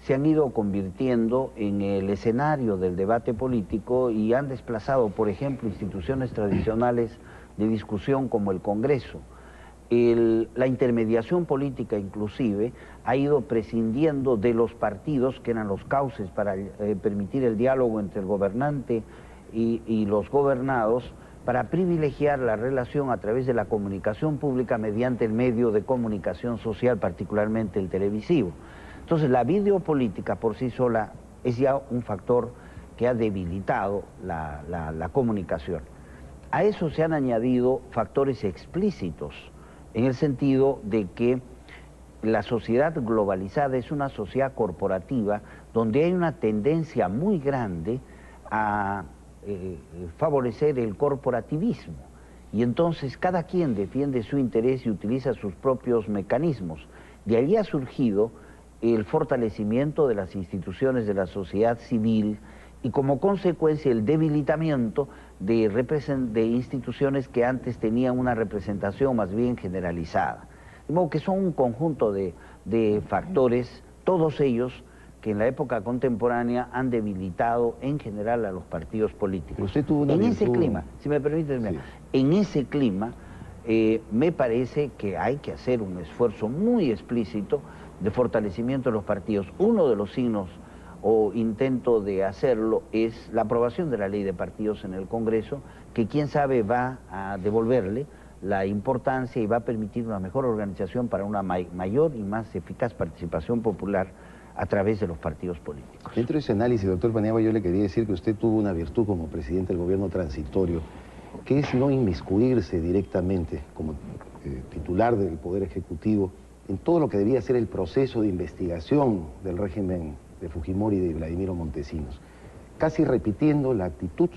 se han ido convirtiendo en el escenario del debate político y han desplazado, por ejemplo, instituciones tradicionales de discusión como el Congreso. La intermediación política inclusive ha ido prescindiendo de los partidos que eran los cauces para permitir el diálogo entre el gobernante y los gobernados, para privilegiar la relación a través de la comunicación pública mediante el medio de comunicación social, particularmente el televisivo. Entonces la videopolítica por sí sola es ya un factor que ha debilitado la comunicación. A eso se han añadido factores explícitos, en el sentido de que la sociedad globalizada es una sociedad corporativa donde hay una tendencia muy grande a favorecer el corporativismo. Y entonces cada quien defiende su interés y utiliza sus propios mecanismos. De allí ha surgido el fortalecimiento de las instituciones de la sociedad civil y como consecuencia el debilitamiento de instituciones que antes tenían una representación más bien generalizada. De modo que son un conjunto de factores, todos ellos que en la época contemporánea han debilitado en general a los partidos políticos. Usted tuvo una ese clima, si me permite, sí. En ese clima me parece que hay que hacer un esfuerzo muy explícito de fortalecimiento de los partidos. Uno de los signos o intento de hacerlo es la aprobación de la ley de partidos en el Congreso, que quién sabe va a devolverle la importancia y va a permitir una mejor organización para una mayor y más eficaz participación popular a través de los partidos políticos. Dentro de ese análisis, doctor Paniagua, yo le quería decir que usted tuvo una virtud como presidente del gobierno transitorio, que es no inmiscuirse directamente como titular del Poder Ejecutivo en todo lo que debía ser el proceso de investigación del régimen de Fujimori y de Vladimiro Montesinos, casi repitiendo la actitud,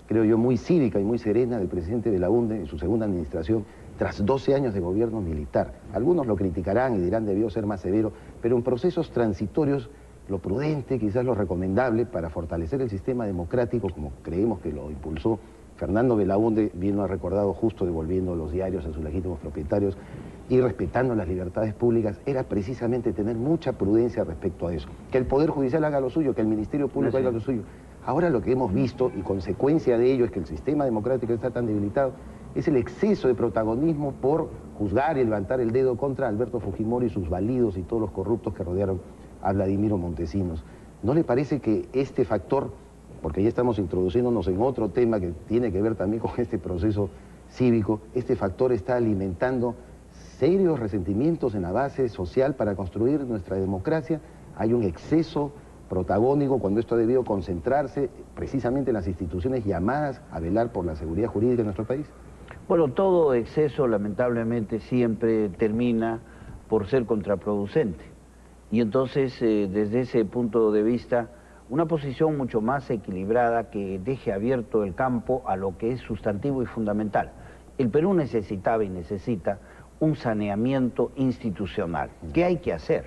creo yo, muy cívica y muy serena del presidente Belaúnde en su segunda administración, tras 12 años de gobierno militar. Algunos lo criticarán y dirán debió ser más severo, pero en procesos transitorios lo prudente, quizás lo recomendable para fortalecer el sistema democrático, como creemos que lo impulsó Fernando Belaúnde, bien lo ha recordado, justo devolviendo los diarios a sus legítimos propietarios y respetando las libertades públicas, era precisamente tener mucha prudencia respecto a eso. Que el Poder Judicial haga lo suyo, que el Ministerio Público haga lo suyo. Ahora lo que hemos visto, y consecuencia de ello es que el sistema democrático está tan debilitado, es el exceso de protagonismo por juzgar y levantar el dedo contra Alberto Fujimori y sus validos y todos los corruptos que rodearon a Vladimiro Montesinos. ¿No le parece que este factor, porque ya estamos introduciéndonos en otro tema que tiene que ver también con este proceso cívico, este factor está alimentando serios resentimientos en la base social para construir nuestra democracia? Hay un exceso protagónico cuando esto ha debido concentrarse precisamente en las instituciones llamadas a velar por la seguridad jurídica de nuestro país. Bueno, todo exceso lamentablemente siempre termina por ser contraproducente. Y entonces, desde ese punto de vista, una posición mucho más equilibrada que deje abierto el campo a lo que es sustantivo y fundamental. El Perú necesitaba y necesita un saneamiento institucional. ¿Qué hay que hacer?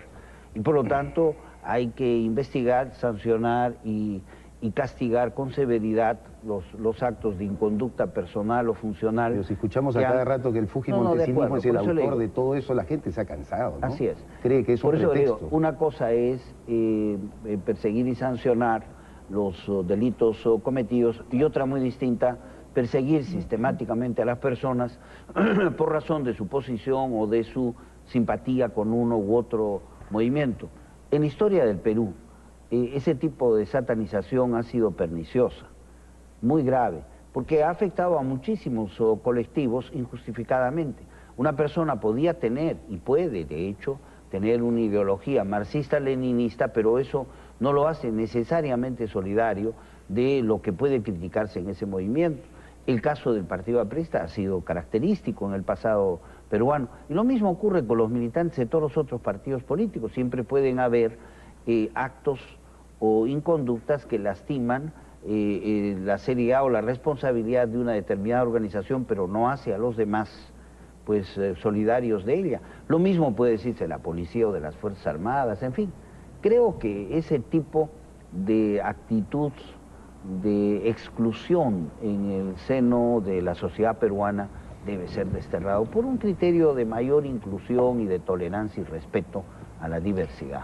Y por lo tanto hay que investigar, sancionar y castigar con severidad los actos de inconducta personal o funcional. Pero si escuchamos a cada rato que el Fujimontesinismo es el autor de todo eso, la gente se ha cansado, ¿no? Así es. Cree que es un pretexto. Por eso digo, una cosa es perseguir y sancionar los delitos cometidos y otra muy distinta, perseguir sistemáticamente a las personas por razón de su posición o de su simpatía con uno u otro movimiento. En la historia del Perú, ese tipo de satanización ha sido perniciosa, muy grave, porque ha afectado a muchísimos colectivos injustificadamente. Una persona podía tener, y puede de hecho, tener una ideología marxista-leninista, pero eso no lo hace necesariamente solidario de lo que puede criticarse en ese movimiento. El caso del Partido Aprista ha sido característico en el pasado peruano. Y lo mismo ocurre con los militantes de todos los otros partidos políticos. Siempre pueden haber actos o inconductas que lastiman la seriedad o la responsabilidad de una determinada organización, pero no hace a los demás pues solidarios de ella. Lo mismo puede decirse de la policía o de las Fuerzas Armadas, en fin. Creo que ese tipo de actitud de exclusión en el seno de la sociedad peruana debe ser desterrado por un criterio de mayor inclusión y de tolerancia y respeto a la diversidad.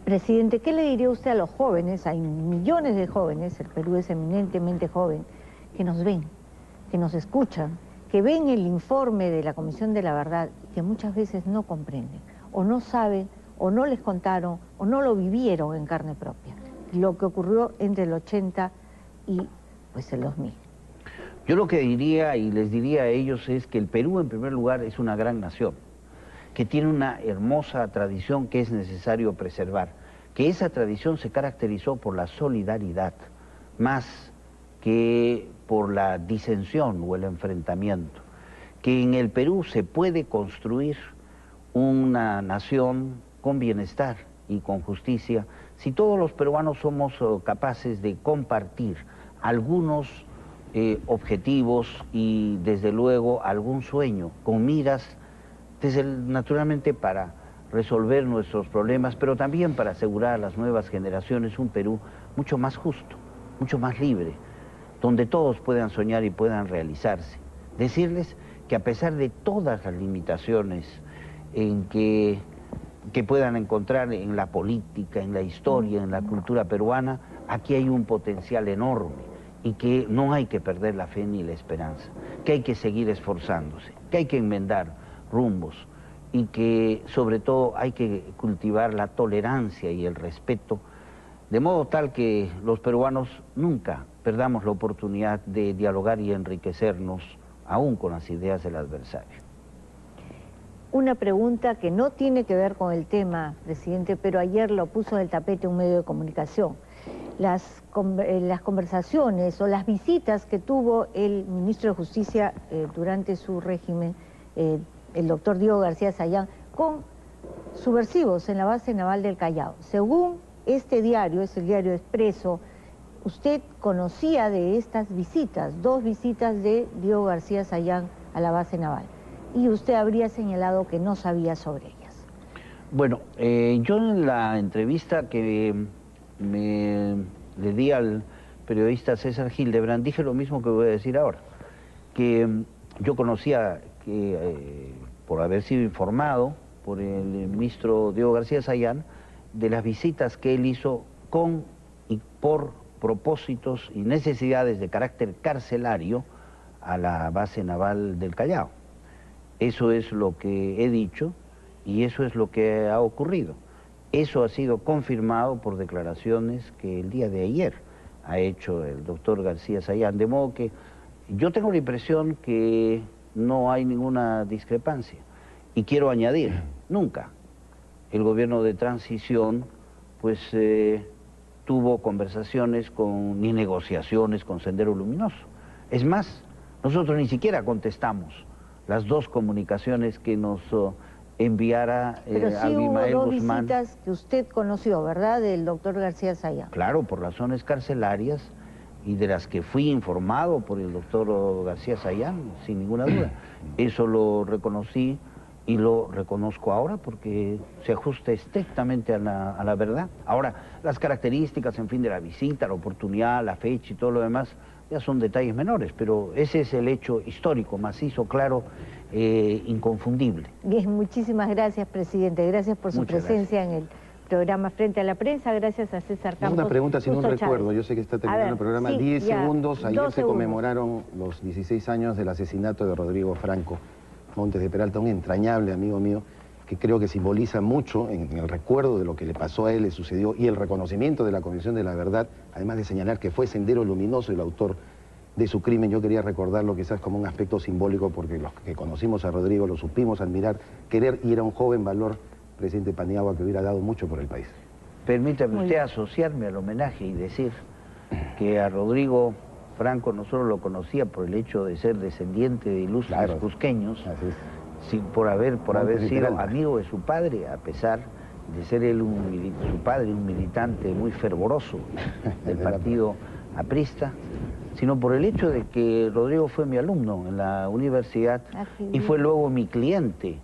Presidente, ¿qué le diría usted a los jóvenes? Hay millones de jóvenes, el Perú es eminentemente joven, que nos ven, que nos escuchan, que ven el informe de la Comisión de la Verdad y que muchas veces no comprenden, o no saben, o no les contaron, o no lo vivieron en carne propia, lo que ocurrió entre el 80 y pues el 2000. Yo lo que diría y les diría a ellos es que el Perú en primer lugar es una gran nación, que tiene una hermosa tradición que es necesario preservar, que esa tradición se caracterizó por la solidaridad, más que por la disensión o el enfrentamiento, que en el Perú se puede construir una nación con bienestar y con justicia si todos los peruanos somos capaces de compartir algunos objetivos y desde luego algún sueño con miras naturalmente para resolver nuestros problemas, pero también para asegurar a las nuevas generaciones un Perú mucho más justo, mucho más libre, donde todos puedan soñar y puedan realizarse. Decirles que a pesar de todas las limitaciones que puedan encontrar en la política, en la historia, en la cultura peruana, aquí hay un potencial enorme y que no hay que perder la fe ni la esperanza, que hay que seguir esforzándose, que hay que enmendar rumbos y que sobre todo hay que cultivar la tolerancia y el respeto, de modo tal que los peruanos nunca perdamos la oportunidad de dialogar y enriquecernos aún con las ideas del adversario. Una pregunta que no tiene que ver con el tema, presidente, pero ayer lo puso en el tapete un medio de comunicación. Las conversaciones o las visitas que tuvo el ministro de Justicia durante su régimen, el doctor Diego García Sayán, con subversivos en la base naval del Callao. Según este diario, es el diario Expreso, usted conocía de estas visitas, 2 visitas de Diego García Sayán a la base naval, y usted habría señalado que no sabía sobre ellas. Bueno, yo en la entrevista que le di al periodista César Hildebrand dije lo mismo que voy a decir ahora, que yo conocía que por haber sido informado por el ministro Diego García Sayán de las visitas que él hizo con y por propósitos y necesidades de carácter carcelario a la base naval del Callao. Eso es lo que he dicho y eso es lo que ha ocurrido. Eso ha sido confirmado por declaraciones que el día de ayer ha hecho el doctor García Sayán, de modo que yo tengo la impresión que no hay ninguna discrepancia. Y quiero añadir, nunca el gobierno de transición pues tuvo conversaciones ni negociaciones con Sendero Luminoso. Es más, nosotros ni siquiera contestamos las 2 comunicaciones que nos enviara Pero sí Abimael hubo 2 Guzmán. visitas que usted conoció, ¿verdad?, del doctor García Sayán. Claro, por razones carcelarias y de las que fui informado por el doctor García Sayán, sin ninguna duda. Eso lo reconocí y lo reconozco ahora porque se ajusta estrictamente a la verdad. Ahora, las características, en fin, de la visita, la oportunidad, la fecha y todo lo demás, ya son detalles menores, pero ese es el hecho histórico, macizo, claro, inconfundible. Bien, muchísimas gracias, presidente. Gracias por su presencia en el programa Frente a la Prensa. Gracias a César Campos. Una pregunta sin un Justo recuerdo. Chávez. Yo sé que está terminando el programa. Sí, 10 segundos. Ayer 2 se segundos. conmemoraron los 16 años del asesinato de Rodrigo Franco Montes de Peralta, un entrañable amigo mío que creo que simboliza mucho en el recuerdo de lo que le pasó a él, le sucedió, y el reconocimiento de la Comisión de la Verdad, además de señalar que fue Sendero Luminoso el autor de su crimen. Yo quería recordarlo quizás como un aspecto simbólico porque los que conocimos a Rodrigo lo supimos admirar, querer, y era un joven valor, presidente Paniagua, que hubiera dado mucho por el país. Permítame usted asociarme al homenaje y decir que a Rodrigo Franco no solo lo conocía por el hecho de ser descendiente de ilustres cusqueños, por haber sido amigo de su padre, a pesar de ser él su padre un militante muy fervoroso del partido aprista, sino por el hecho de que Rodrigo fue mi alumno en la universidad y fue luego mi cliente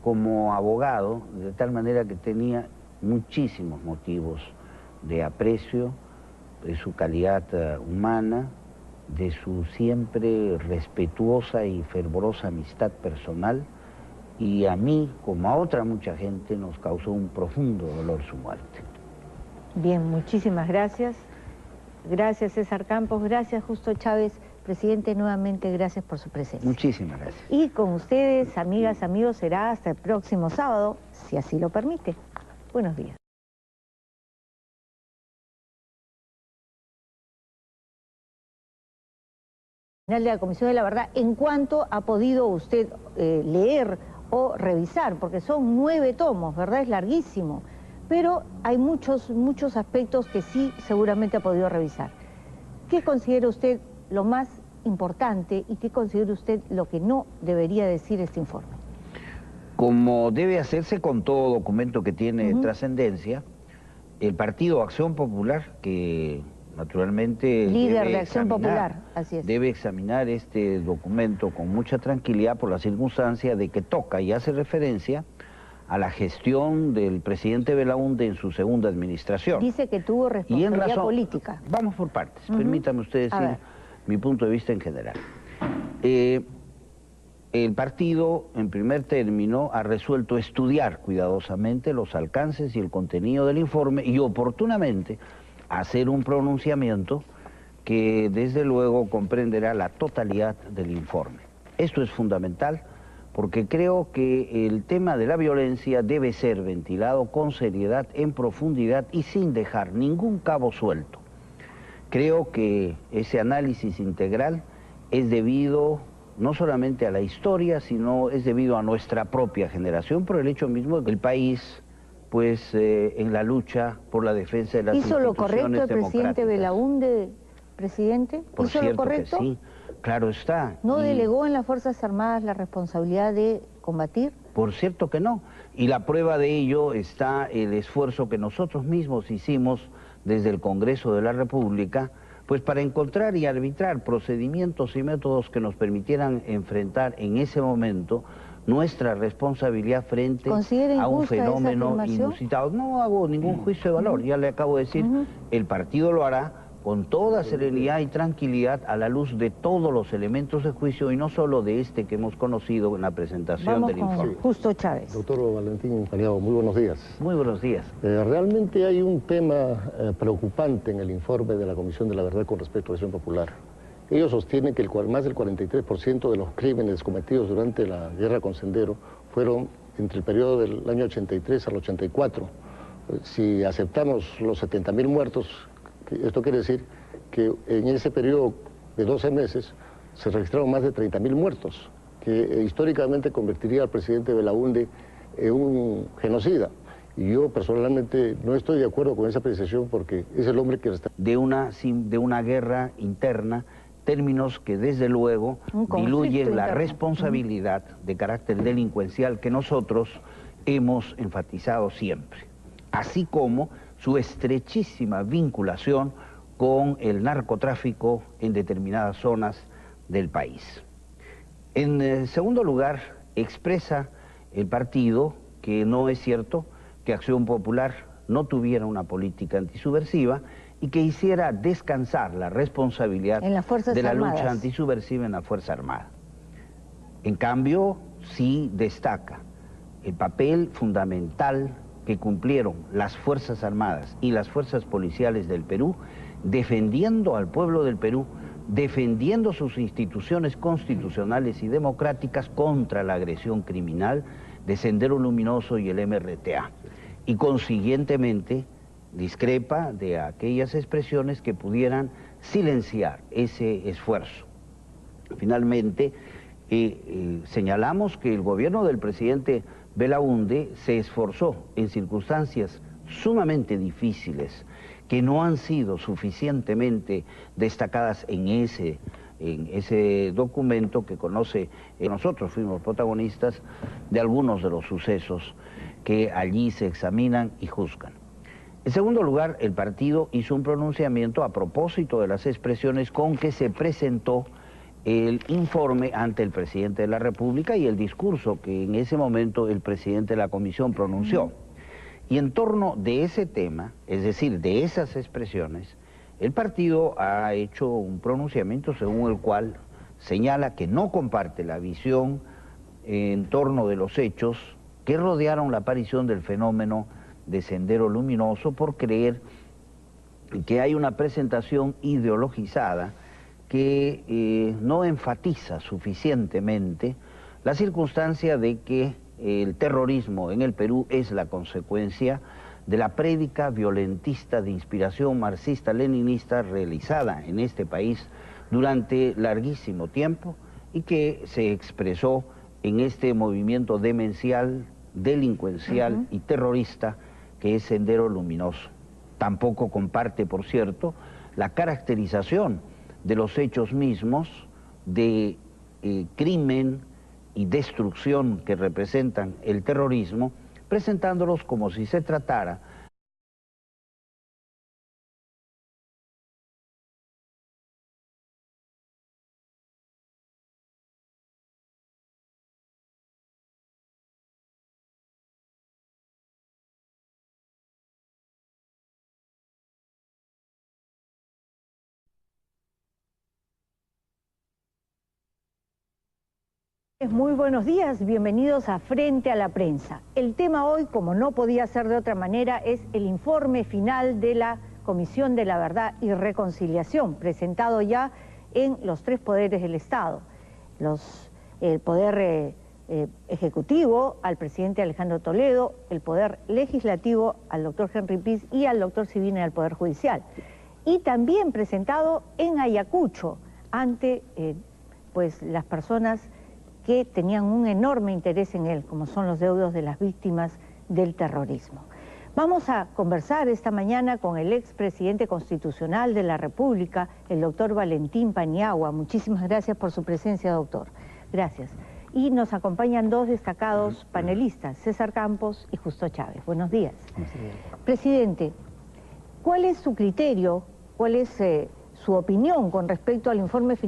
como abogado, de tal manera que tenía muchísimos motivos de aprecio de su calidad humana, de su siempre respetuosa y fervorosa amistad personal, y a mí, como a otra mucha gente, nos causó un profundo dolor su muerte. Bien, muchísimas gracias. Gracias, César Campos. Gracias, Justo Chávez. Presidente, nuevamente gracias por su presencia. Muchísimas gracias. Y con ustedes, amigas, amigos, será hasta el próximo sábado, si así lo permite. Buenos días. De la Comisión de la Verdad, ¿en cuánto ha podido usted leer o revisar? Porque son 9 tomos, ¿verdad? Es larguísimo, pero hay muchos aspectos que sí seguramente ha podido revisar. ¿Qué considera usted lo más importante y qué considera usted lo que no debería decir este informe? Como debe hacerse con todo documento que tiene trascendencia, el Partido Acción Popular, que naturalmente líder de Acción Popular, así es, debe examinar este documento con mucha tranquilidad por la circunstancia de que toca y hace referencia a la gestión del presidente Belaúnde en su segunda administración. Dice que tuvo responsabilidad política. Vamos por partes, permítame usted decir mi punto de vista en general. El partido, en primer término, ha resuelto estudiar cuidadosamente los alcances y el contenido del informe y oportunamente hacer un pronunciamiento que desde luego comprenderá la totalidad del informe. Esto es fundamental porque creo que el tema de la violencia debe ser ventilado con seriedad, en profundidad y sin dejar ningún cabo suelto. Creo que ese análisis integral es debido no solamente a la historia, sino es debido a nuestra propia generación, por el hecho mismo de que el país, pues, en la lucha por la defensa de las instituciones democráticas. ¿Hizo lo correcto el presidente Belaúnde, presidente? ¿Hizo lo correcto? Que sí, claro está. ¿No delegó en las Fuerzas Armadas la responsabilidad de combatir? Por cierto que no. Y la prueba de ello está el esfuerzo que nosotros mismos hicimos desde el Congreso de la República, pues para encontrar y arbitrar procedimientos y métodos que nos permitieran enfrentar en ese momento nuestra responsabilidad frente a un fenómeno inusitado. No hago ningún juicio de valor, ya le acabo de decir, el partido lo hará con toda serenidad y tranquilidad a la luz de todos los elementos de juicio y no solo de este que hemos conocido en la presentación del informe. Justo Chávez. Doctor Valentín Paniagua, muy buenos días. Muy buenos días. Realmente hay un tema preocupante en el informe de la Comisión de la Verdad con respecto a Acción Popular. Ellos sostienen que más del 43% de los crímenes cometidos durante la guerra con Sendero fueron entre el periodo del año 83 al 84. Si aceptamos los 70.000 muertos, esto quiere decir que en ese periodo de 12 meses se registraron más de 30.000 muertos, que históricamente convertiría al presidente Belaúnde en un genocida. Y yo personalmente no estoy de acuerdo con esa apreciación porque es el hombre que está... De una guerra interna, términos que desde luego diluyen la responsabilidad de carácter delincuencial que nosotros hemos enfatizado siempre, así como su estrechísima vinculación con el narcotráfico en determinadas zonas del país. En segundo lugar, expresa el partido que no es cierto que Acción Popular no tuviera una política antisubversiva y que hiciera descansar la responsabilidad de la lucha antisubversiva en la Fuerza Armada. En cambio, sí destaca el papel fundamental que cumplieron las Fuerzas Armadas y las Fuerzas Policiales del Perú, defendiendo al pueblo del Perú, defendiendo sus instituciones constitucionales y democráticas contra la agresión criminal de Sendero Luminoso y el MRTA. Y consiguientemente discrepa de aquellas expresiones que pudieran silenciar ese esfuerzo. Finalmente, señalamos que el gobierno del presidente Belaúnde se esforzó en circunstancias sumamente difíciles que no han sido suficientemente destacadas en ese documento que conoce. Nosotros fuimos protagonistas de algunos de los sucesos que allí se examinan y juzgan. En segundo lugar, el partido hizo un pronunciamiento a propósito de las expresiones con que se presentó el informe ante el presidente de la República y el discurso que en ese momento el presidente de la Comisión pronunció. Y en torno de ese tema, es decir, de esas expresiones, el partido ha hecho un pronunciamiento según el cual señala que no comparte la visión en torno de los hechos que rodearon la aparición del fenómeno de Sendero Luminoso por creer que hay una presentación ideologizada que no enfatiza suficientemente la circunstancia de que el terrorismo en el Perú es la consecuencia de la prédica violentista de inspiración marxista-leninista realizada en este país durante larguísimo tiempo y que se expresó en este movimiento demencial, delincuencial y terrorista que es Sendero Luminoso. Tampoco comparte, por cierto, la caracterización de los hechos mismos de crimen y destrucción que representan el terrorismo, presentándolos como si se tratara Muy buenos días, bienvenidos a Frente a la Prensa. El tema hoy, como no podía ser de otra manera, es el informe final de la Comisión de la Verdad y Reconciliación, presentado ya en los tres poderes del Estado. El Poder Ejecutivo al presidente Alejandro Toledo, el Poder Legislativo al doctor Henry Piz y al doctor Sibina del Poder Judicial. Y también presentado en Ayacucho ante pues las personas que tenían un enorme interés en él, como son los deudos de las víctimas del terrorismo. Vamos a conversar esta mañana con el expresidente constitucional de la República, el doctor Valentín Paniagua. Muchísimas gracias por su presencia, doctor. Gracias. Y nos acompañan dos destacados panelistas, César Campos y Justo Chávez. Buenos días. Presidente, ¿cuál es su criterio, cuál es su opinión con respecto al informe final